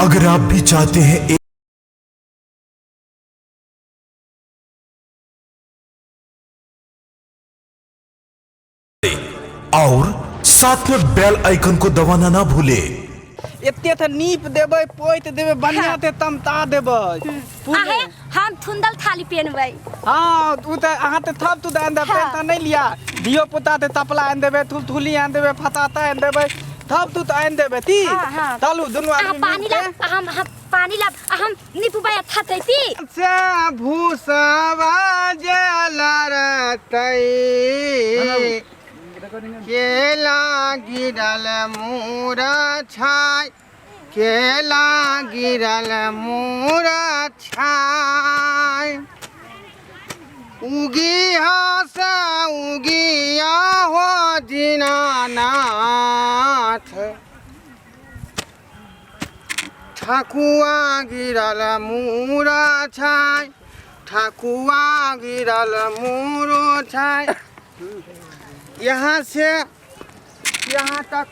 अगर आप भी चाहते हैं और साथ में बेल आइकन को दबाना ना भूले। एते थ नीप देबे पोइत देबे बढ़िया ते तमता देबे आहे हम थुंदल थाली पेनबै। हां तू त अहाँ त थप तू दान देबे त नहीं लिया दियो पुता ते तपला आन देबे थुलथुली आन देबे फताता आन देबे थप तू त आन देबे ती चलू दुनु आदमी पानी ला हम पानी ला हम नीपुबा थतैती से भूसवा जलरतई केला गिरल मूरा छाय केला गिरल मूरा छाय उगी हास उगिया हो दीनानाथ ठकुआ गिरल मूरा छाय ठकुआ गिरल मूरो छाय यहाँ से यहाँ तक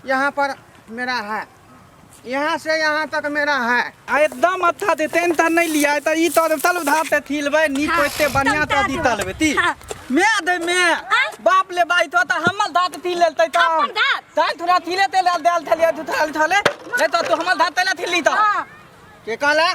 यहाँ पर मेरा है यहाँ से यहाँ तक मेरा है एकदम अच्छा दे तेन त नहीं लिया त ई तो तल उधार ते थिलबे नी कोते बढ़िया त दी तलबे ती मैं दे मैं बाप ले बाई तो त हमल दात थी लेते त ताई थोड़ा थिले ते लाल दाल थले थले नहीं तो तू हमल दात तेला थिली त के कहला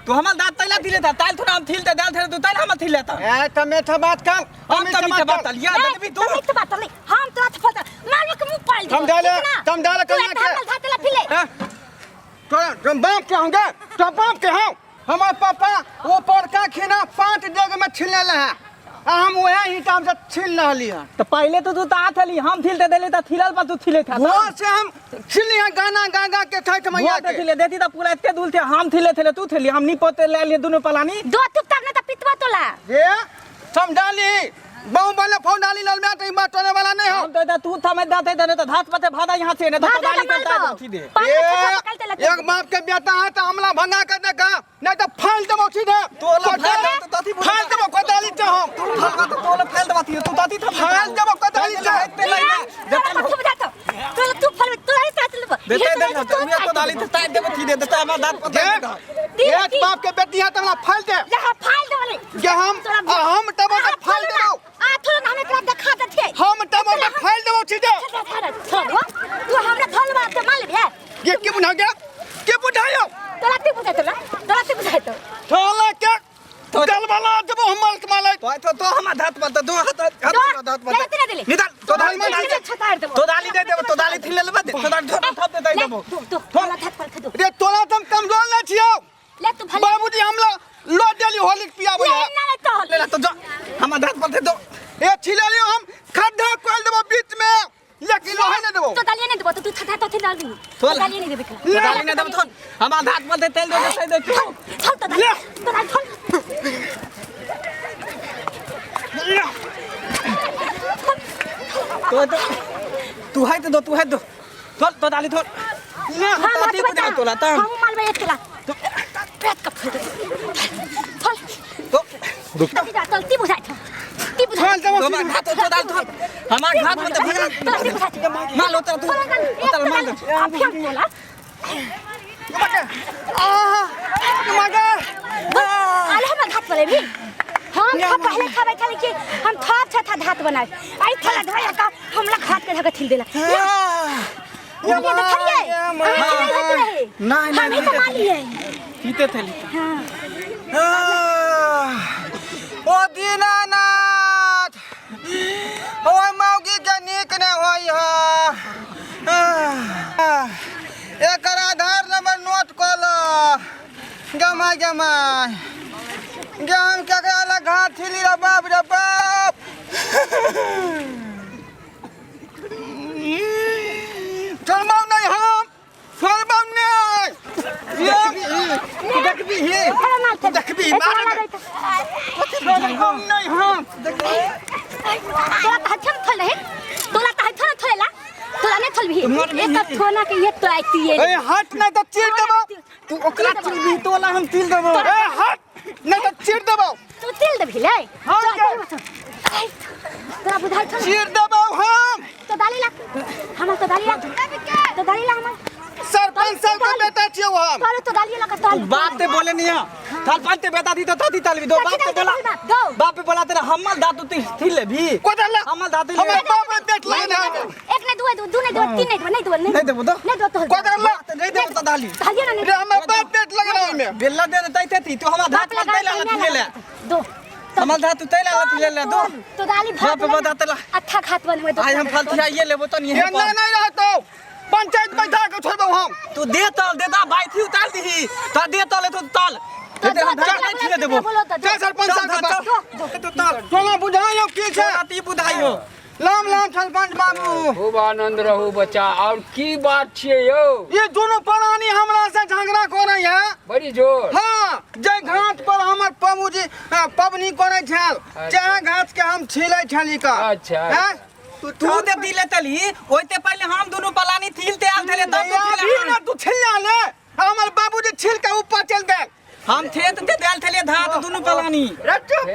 तू हमल दात तेला थिले त ताई थोड़ा हम थिलते दाल थले तू ताई हमल थिले त ए तमे छ बात कर हम तमे बात लिया दबी तू तमे तो बात नहीं हम तो फता मारो के मुंह पाल तम डाले करना के धातला फिले तो बाप के होंगे तो बाप के हो हमारे पापा वो पड़का खिना 5 जगह में छिलने लगा हम वही ही काम से छिल रहली है तो पहले तो तू तात हली हम थिलते देले त थिलल पर तू थिले था वो से हम छिलिया गाना गा के ठठ मैया के थिले देती त पूरा इतने दूर थे हम थिले तू थिली हम नी पोते ले लिए दोनों पलानी दो तुक तक न त पितवा तोला ये समझाली बहु वाले फोन डाली लाल में तो बात होने वाला नहीं हो हम तो तू थमे दाते देने तो धात पते भादा यहां से ने तो डाली करता उठी दे एक बाप के बेटा है तो हमला भंगा कर दे का नहीं तो फाल दे उठी दे तोला फाल दे को डाली तो हम तू भागा तो तोला फाल दे तू दाती तो फाल दे को डाली तो इतने नहीं तो तू फल तू ही साथ ले देते दे दुनिया तो डाली तो ताई दे उठी दे देता हमारा दांत पते एक बाप के बेटी है तो हमरा फाल दे यहां फाल दे वाले ये हम तब फाल दे थोड़ा हमें तरफ देखा थे हम टमाटर फाइल दे उठी दे तू हमरा फल बात मान ले ये के बुझा गया के बुझायो तोलाती बुझाई तो थोला के गल वाला जब हमल कमाले तो हम धात मत दो हाथ धात मत निदान तो डाली में तो डाली दे दे तो डाली थिले लेबे तो डाली थप दे दे देबो तोला धात पर खदो रे तोला तुम कमजोर न छियो ले तू भले बाबूजी हमला लो डेली होली पियाबो ले तो जो हम धात पर दे दो ए छिले लियो हम खड्डा खोल देबो बीच में लेकिन लोहे न देबो तो डाली नहीं देबो तो छठा तो थिल डाली तो डाली नहीं देबे डाली न देबो थन हम धात पर दे तेल दे दे दे चल तो डाली तो तू है तो तू है तो तो डाली थोड़ ले ताती बुझा तोला त हम माल में एक तोला तो पेट का फल तो रुक जा चलती बुझा ती बुझा चल जब हाथ तो डाल थोड़ हमार हाथ में भगा माल उतर तू उतर माल दे बोला मगे आले हम घाट पर भी हम पहले खावे खाली कि हम थोड़ा छठा धात बनाए आई थला धोया का हमला घाट के धगा थिल देला ये देखिए नहीं तो मालिए पीते थली ओ दीनानाथ ओ मौगी के नीक ने होई हा एकर आधार नंबर नोट कर लो गमा ज्ञान ककरा घाट थिली रे बाप चलबाऊ नहीं हम चलबाऊ नहीं देखबी हे देखबी मार चलबाऊ नहीं हम तोला हथम थले तोला हथम थलेला तोला ने थलबी एक थोना के ये तो आती है ए हट नहीं तो चीर देबो तू ओकरा चीर तोला हम चीर देबो ए हट नहीं तो चीर देबो तू तिल दे भिले हां तोरा बुझाई छ चीर देबो हम तो डाली ला हम तो डाली ला हम सरपंच साहब का बेटा छियो हम। तोले तो डालिए लगा तोल बाप ते बोले नहीं थाल पाते बेटा थी तो ताती तालवी दो बाप ते बोला बाप पे बोला तेरा हमल दातु थी ले भी कोदला हमल दातु हमर बाप पेट लगे ना एक ने दो ने दो तीन ने नहीं दो नहीं देबो तो नहीं दो तो कोदला नहीं देबो तो डाली डालिए ना रे हमर बाप पेट लगे ना में बेला दे देते थी तो हम धात में तैला ले ले दो हमल धातु तैला ले ले दो तो डाली बाप पे बता तेला अच्छा खात बन में आज हम फल थिया ये लेबो तो नहीं नहीं रहतो पंचायत बैठा के छोड़बो हम। तू दे तल देता बाई थी उतार दी तो दे तल तो तल हम धात नहीं थिले देबो चल सरपंच साहब तो तल तोला बुझाइयो की छै ती बुधाइयो लाम लाम सरपंच बाबू खूब आनंद रहू बच्चा। और की बात छिए यो ये दोनों प्राणी हमरा से झगड़ा करे है बड़ी जोर। हाँ जय घाट पर हमर बाबूजी पबनी करे छल चाहे घाट के हम छिलै छली का अच्छा। हैं? तू दे दिले तली ओइते पहले हम दोनों पलानी थीलते आल थले तब अभी ना तू छिल्ला ले हमर बाबूजी छिल के ऊपर चल गए हम खेत ते आल थले धात दोनों पलानी रे चुप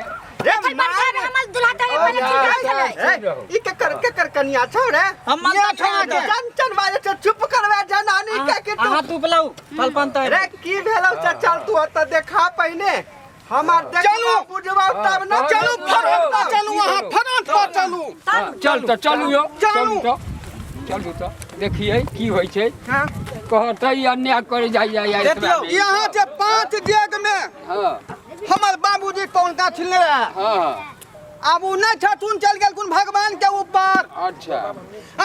रे मार हमल दुलाता है पहले ठीक चले ई के कर कनिया छौ रे हम ये छौ चंचन बाजे से चुप करवे जनानी के तू हां तू पलाऊ फल पंता रे की भेलौ चल तू त देखा पहिने हमार चलू बुझबा तब न चलू फरत चलू वहां फरत पर चलू चल तो चलू यो चलू। चलू तो देखिए की होय छै। हां कहते ही अन्याय करे जाय यहाँ से 5 डेग में हां हमर बाबूजी पौनका छिलने रहे हां अब उ नहीं छथुन चल गेल कुन भगवान के ऊपर अच्छा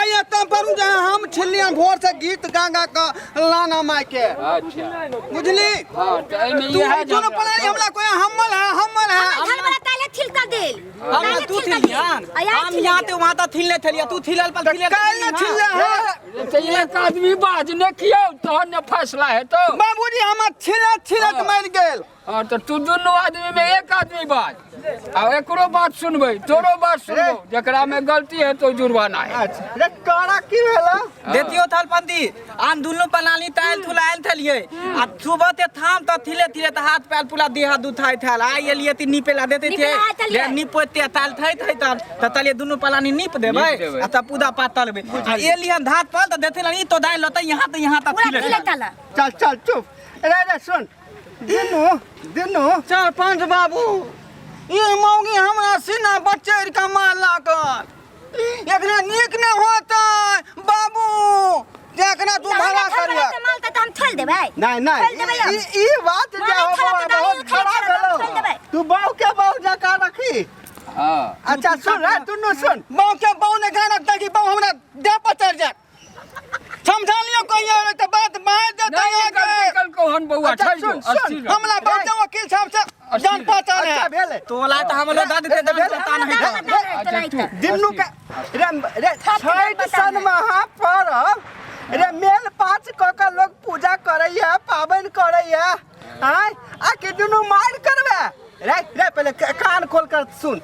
आइए तब पर जहाँ हम छिलियन भोर से गीत गा का लाना माई के अच्छा बुझली हां तो एमे तू यह दोनों पढ़ाई हमला कोई हमल है धन वाला ताले छिलका देल हम तू थिलियान हम यहां ते वहां त थिलने थलिया तू थिलल पर थिले काल न छिले है तो एक आदमी बाज ने कियो तो ने फैसला है तो बाबूजी हम छिलत मर गेल हां तो तू दोनों आदमी में एक आदमी बाज आ एकरो बात सुनबै तोरो बात सुनबो जेकरा में गलती है तो जुर्माना है। अच्छा रे काड़ा की भेला देतियो थाल पंदी आन दुल्लो पलानी ताल थुलायल थलिए आ सुबह ते थाम त थिले थिले त हाथ पैर पूरा देह दुथाई थल आ एलिए ती नीपेला देते थे ले नीपोते ताल थई थई त तले दुल्लो पलानी नीप देबै आ त पूदा पातलबे आ एलियन धात पर त देथे नी तो दाई लत यहां त थिले चल चुप रे सुन दिनो चल पंच बाबू ये मौगी हमरा सीना बच्चे का मारला कर एकरा नीक न होता बाबू देखना तू भला करिया माल त हम छोड़ देबै नहीं ई बात जे हो बहुत खराब भेलो तू बाऊ के बाऊ जका रखी हां अच्छा सुन रे तू न सुन बाऊ के बाऊ ने गाना ताकि बाऊ हमरा दे पर चढ़ जा समझा लियो कोई और त बात बाहर देता है कल को हन बउआ अच्छा छै जो सुन हमला बाऊ वकील साहब से जान पहचान है अच्छा भेले तोला त हमलो दाद दे पता नहीं दिन्नु का रे छठ सन महापर्व रे मेल पाँच क लोग पूजा करैया पावन करैया हां आ के दुनु मार करबे रे पहले कान खोल कर सुन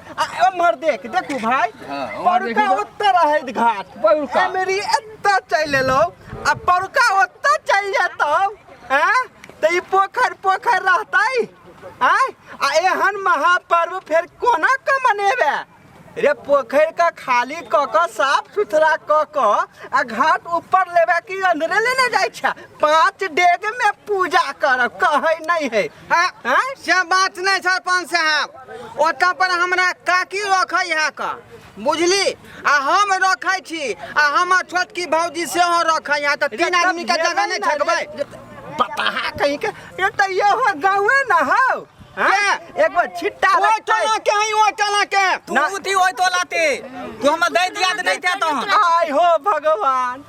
मर देखू भाई परुका उत्तर है घाट परुका मेरी एत्ता चल लो आ परुका उत्तर चल जातो हैं त ई पोखर रहतै आ एहन महापर्व फिर कोना का मनेबे रे पोखर का खाली क साफ सुथरा क आ घाट ऊपर लेबे की अंदरे लेने जाय छ 5 डेग में पूजा करब कहै नहीं है हैं से बात नहीं सरपंच साहब ओता पर हमरा काकी रखै है का बुझली आ हम रखै छी आ हमर छोटकी भौजी से हो रखै है त 3 आदमी का जगह नहीं छकबै पता है कहीं के ये त ये हो गांवे ना हो एक बार छिट्टा वो चला के हई वो चला के तू थी ओय तोलाते तू हम दे दिया नहीं था तो आय हो भगवान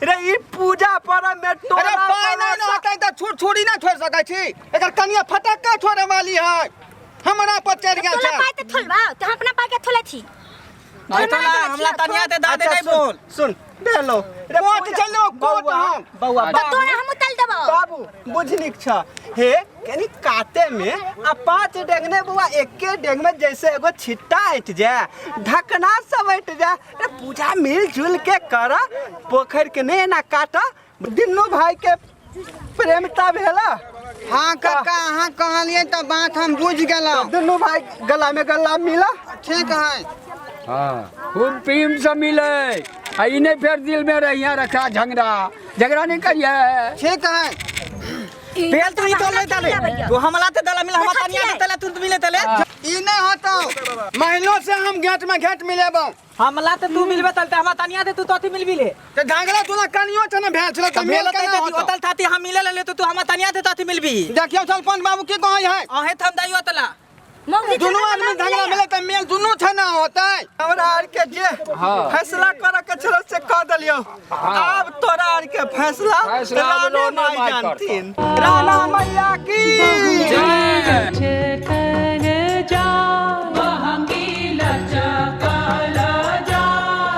रे ई पूजा पर में तोरा अरे पाई नहीं रहतै त छुरी ना छोड़ सकै छी एकर कनिया फटक्का छोड़े वाली है हमरा पर चढ़ गया तोला पाए त थोलबा त हम अपना पाए के थोले छी हमला तनिया ते दादे नहीं बोल सुन बेलो रे कोट चलो कोट हम बउआ त तोरा हम तल देबो बाबू बुझनिक छ हे कनी काटे में आ 5 डेगने बुआ एके डेग में जैसे एगो छिट्टा हट जाए ढकना सब हट जाए रे पूजा मिलजुल के कर पोखर के ने ना काट दिनो भाई के प्रेमता भेला हां काका हां कहलिए त बात हम बुझ गेला दिनो भाई गला में गला मिला ठीक है हां खूब प्रेम से मिले आई नहीं फिर दिल में रहिया रखा झगड़ा नहीं करिए। ठीक है बेल तू ही तो ले तले तू हमला ते दला मिल हम तनिया दे तले तू मिले तले ई नहीं होता महिलों से हम घेट में घेट मिलेबो हमला ते तू मिलबे तलते हम तनिया दे तू तोती मिलबी ले ते झगड़ा तोला कनियो छ न भेल छले त मेल केना होता होतल थाती हम मिले ले तू हम तनिया दे तोती मिलबी देखियो सरपंच बाबू की कहै है अहे थम दाइयो तला दोनों आदमी झगड़ा मिले त मेल दुनु छ न होतै हमरा आर के जे फैसला करे के छले से कह दलियो। अब तोरा आर के फैसला राणा माई जानतीन। राणा मैया की जय।